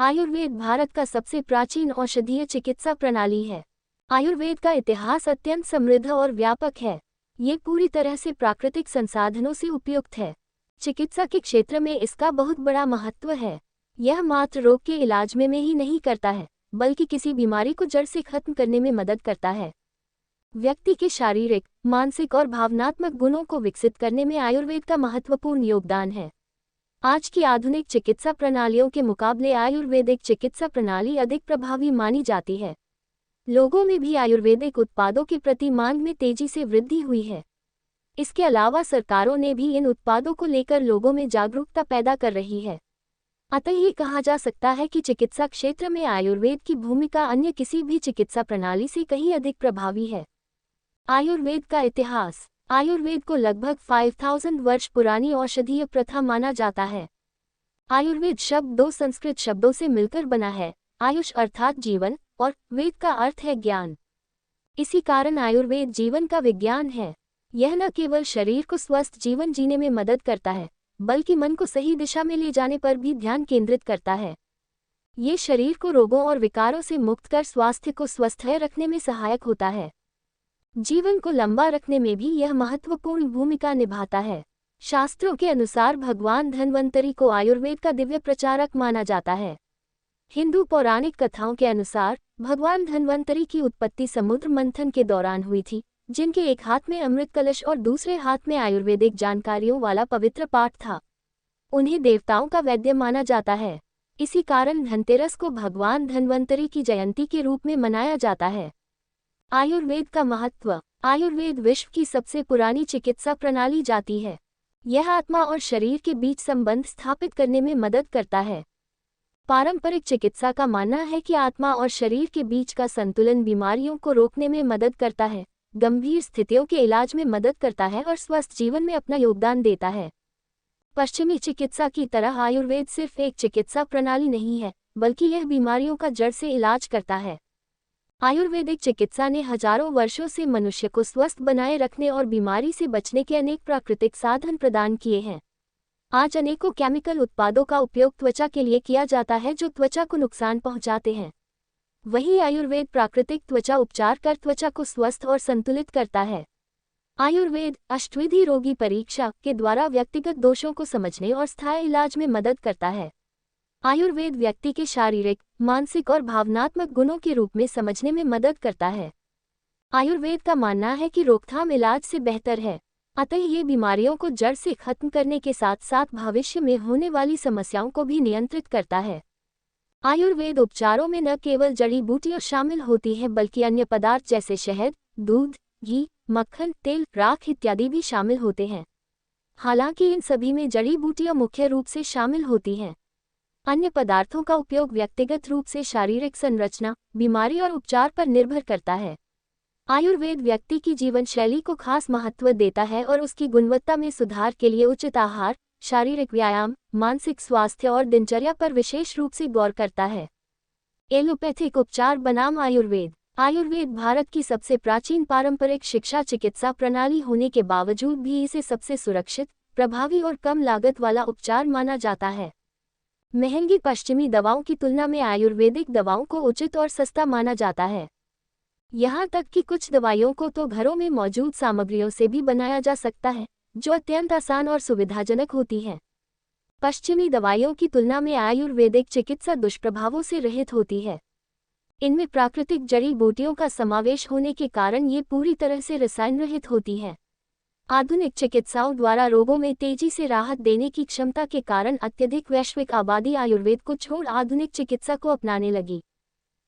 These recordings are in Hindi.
आयुर्वेद भारत का सबसे प्राचीन औषधीय चिकित्सा प्रणाली है। आयुर्वेद का इतिहास अत्यंत समृद्ध और व्यापक है। ये पूरी तरह से प्राकृतिक संसाधनों से उपयुक्त है। चिकित्सा के क्षेत्र में इसका बहुत बड़ा महत्व है। यह मात्र रोग के इलाज में ही नहीं करता है, बल्कि किसी बीमारी को जड़ से खत्म करने में मदद करता है। व्यक्ति के शारीरिक, मानसिक और भावनात्मक गुणों को विकसित करने में आयुर्वेद का महत्वपूर्ण योगदान है। आज की आधुनिक चिकित्सा प्रणालियों के मुकाबले आयुर्वेदिक चिकित्सा प्रणाली अधिक प्रभावी मानी जाती है। लोगों में भी आयुर्वेदिक उत्पादों के प्रति मांग में तेजी से वृद्धि हुई है। इसके अलावा सरकारों ने भी इन उत्पादों को लेकर लोगों में जागरूकता पैदा कर रही है। अतः ये कहा जा सकता है कि चिकित्सा क्षेत्र में आयुर्वेद की भूमिका अन्य किसी भी चिकित्सा प्रणाली से कहीं अधिक प्रभावी है। आयुर्वेद का इतिहास। आयुर्वेद को लगभग 5000 वर्ष पुरानी औषधीय प्रथा माना जाता है। आयुर्वेद शब्द दो संस्कृत शब्दों से मिलकर बना है, आयुष अर्थात जीवन और वेद का अर्थ है ज्ञान। इसी कारण आयुर्वेद जीवन का विज्ञान है। यह न केवल शरीर को स्वस्थ जीवन जीने में मदद करता है, बल्कि मन को सही दिशा में ले जाने पर भी ध्यान केंद्रित करता है। ये शरीर को रोगों और विकारों से मुक्त कर स्वास्थ्य को स्वस्थ रखने में सहायक होता है। जीवन को लंबा रखने में भी यह महत्वपूर्ण भूमिका निभाता है। शास्त्रों के अनुसार भगवान धन्वंतरी को आयुर्वेद का दिव्य प्रचारक माना जाता है। हिंदू पौराणिक कथाओं के अनुसार भगवान धन्वंतरी की उत्पत्ति समुद्र मंथन के दौरान हुई थी, जिनके एक हाथ में अमृत कलश और दूसरे हाथ में आयुर्वेदिक जानकारियों वाला पवित्र पाठ था। उन्हें देवताओं का वैद्य माना जाता है। इसी कारण धनतेरस को भगवान धन्वंतरी की जयंती के रूप में मनाया जाता है। आयुर्वेद का महत्व। आयुर्वेद विश्व की सबसे पुरानी चिकित्सा प्रणाली जाती है। यह आत्मा और शरीर के बीच संबंध स्थापित करने में मदद करता है। पारंपरिक चिकित्सा का मानना है कि आत्मा और शरीर के बीच का संतुलन बीमारियों को रोकने में मदद करता है, गंभीर स्थितियों के इलाज में मदद करता है और स्वस्थ जीवन में अपना योगदान देता है। पश्चिमी चिकित्सा की तरह आयुर्वेद सिर्फ एक चिकित्सा प्रणाली नहीं है, बल्कि यह बीमारियों का जड़ से इलाज करता है। आयुर्वेदिक चिकित्सा ने हजारों वर्षों से मनुष्य को स्वस्थ बनाए रखने और बीमारी से बचने के अनेक प्राकृतिक साधन प्रदान किए हैं। आज अनेकों केमिकल उत्पादों का उपयोग त्वचा के लिए किया जाता है जो त्वचा को नुकसान पहुंचाते हैं। वहीं आयुर्वेद प्राकृतिक त्वचा उपचार कर त्वचा को स्वस्थ और संतुलित करता है। आयुर्वेद अष्टविधि रोगी परीक्षा के द्वारा व्यक्तिगत दोषों को समझने और स्थायी इलाज में मदद करता है। आयुर्वेद व्यक्ति के शारीरिक, मानसिक और भावनात्मक गुणों के रूप में समझने में मदद करता है। आयुर्वेद का मानना है कि रोकथाम इलाज से बेहतर है, अतः ये बीमारियों को जड़ से खत्म करने के साथ साथ भविष्य में होने वाली समस्याओं को भी नियंत्रित करता है। आयुर्वेद उपचारों में न केवल जड़ी बूटियां शामिल होती हैं, बल्कि अन्य पदार्थ जैसे शहद, दूध, घी, मक्खन, तेल, राख इत्यादि भी शामिल होते हैं। हालांकि इन सभी में जड़ी बूटियां मुख्य रूप से शामिल होती हैं। अन्य पदार्थों का उपयोग व्यक्तिगत रूप से शारीरिक संरचना, बीमारी और उपचार पर निर्भर करता है। आयुर्वेद व्यक्ति की जीवन शैली को खास महत्व देता है और उसकी गुणवत्ता में सुधार के लिए उचित आहार, शारीरिक व्यायाम, मानसिक स्वास्थ्य और दिनचर्या पर विशेष रूप से गौर करता है। एलोपैथिक उपचार बनाम आयुर्वेद। आयुर्वेद भारत की सबसे प्राचीन पारंपरिक शिक्षा चिकित्सा प्रणाली होने के बावजूद भी इसे सबसे सुरक्षित, प्रभावी और कम लागत वाला उपचार माना जाता है। महंगी पश्चिमी दवाओं की तुलना में आयुर्वेदिक दवाओं को उचित और सस्ता माना जाता है। यहाँ तक कि कुछ दवाइयों को तो घरों में मौजूद सामग्रियों से भी बनाया जा सकता है, जो अत्यंत आसान और सुविधाजनक होती हैं। पश्चिमी दवाइयों की तुलना में आयुर्वेदिक चिकित्सा दुष्प्रभावों से रहित होती है। इनमें प्राकृतिक जड़ी बूटियों का समावेश होने के कारण ये पूरी तरह से रसायन रहित होती है। आधुनिक चिकित्साओं द्वारा रोगों में तेजी से राहत देने की क्षमता के कारण अत्यधिक वैश्विक आबादी आयुर्वेद को छोड़ आधुनिक चिकित्सा को अपनाने लगी।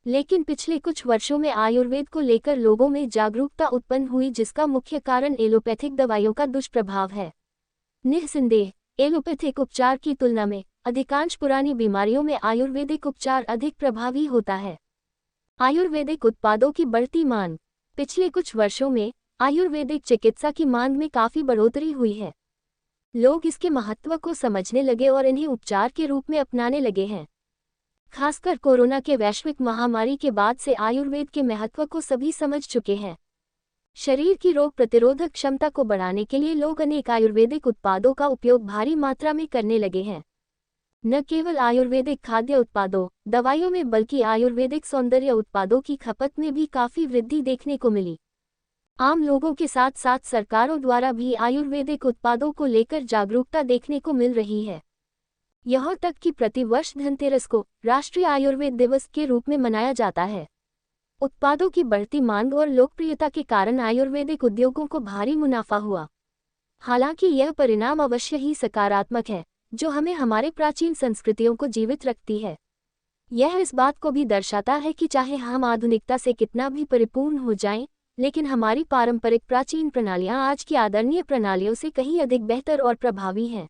लेकिन पिछले कुछ वर्षों में आयुर्वेद को लेकर लोगों में जागरूकता उत्पन्न हुई, जिसका मुख्य कारण एलोपैथिक दवाइयों का दुष्प्रभाव है। निस्संदेह, एलोपैथिक उपचार की तुलना में अधिकांश पुरानी बीमारियों में आयुर्वेदिक उपचार अधिक प्रभावी होता है। आयुर्वेदिक उत्पादों की बढ़ती मांग। पिछले कुछ वर्षों में आयुर्वेदिक चिकित्सा की मांग में काफी बढ़ोतरी हुई है। लोग इसके महत्व को समझने लगे और इन्हें उपचार के रूप में अपनाने लगे हैं। खासकर कोरोना के वैश्विक महामारी के बाद से आयुर्वेद के महत्व को सभी समझ चुके हैं। शरीर की रोग प्रतिरोधक क्षमता को बढ़ाने के लिए लोग अनेक आयुर्वेदिक उत्पादों का उपयोग भारी मात्रा में करने लगे हैं। न केवल आयुर्वेदिक खाद्य उत्पादों, दवाइयों में बल्कि आयुर्वेदिक सौंदर्य उत्पादों की खपत में भी काफी वृद्धि देखने को मिली। आम लोगों के साथ साथ सरकारों द्वारा भी आयुर्वेदिक उत्पादों को लेकर जागरूकता देखने को मिल रही है। यहाँ तक कि प्रतिवर्ष धनतेरस को राष्ट्रीय आयुर्वेद दिवस के रूप में मनाया जाता है। उत्पादों की बढ़ती मांग और लोकप्रियता के कारण आयुर्वेदिक उद्योगों को भारी मुनाफा हुआ। हालांकि यह परिणाम अवश्य ही सकारात्मक है, जो हमें हमारे प्राचीन संस्कृतियों को जीवित रखती है। यह इस बात को भी दर्शाता है कि चाहे हम आधुनिकता से कितना भी परिपूर्ण हो जाएं, लेकिन हमारी पारंपरिक प्राचीन प्रणालियां आज की आदरणीय प्रणालियों से कहीं अधिक बेहतर और प्रभावी हैं।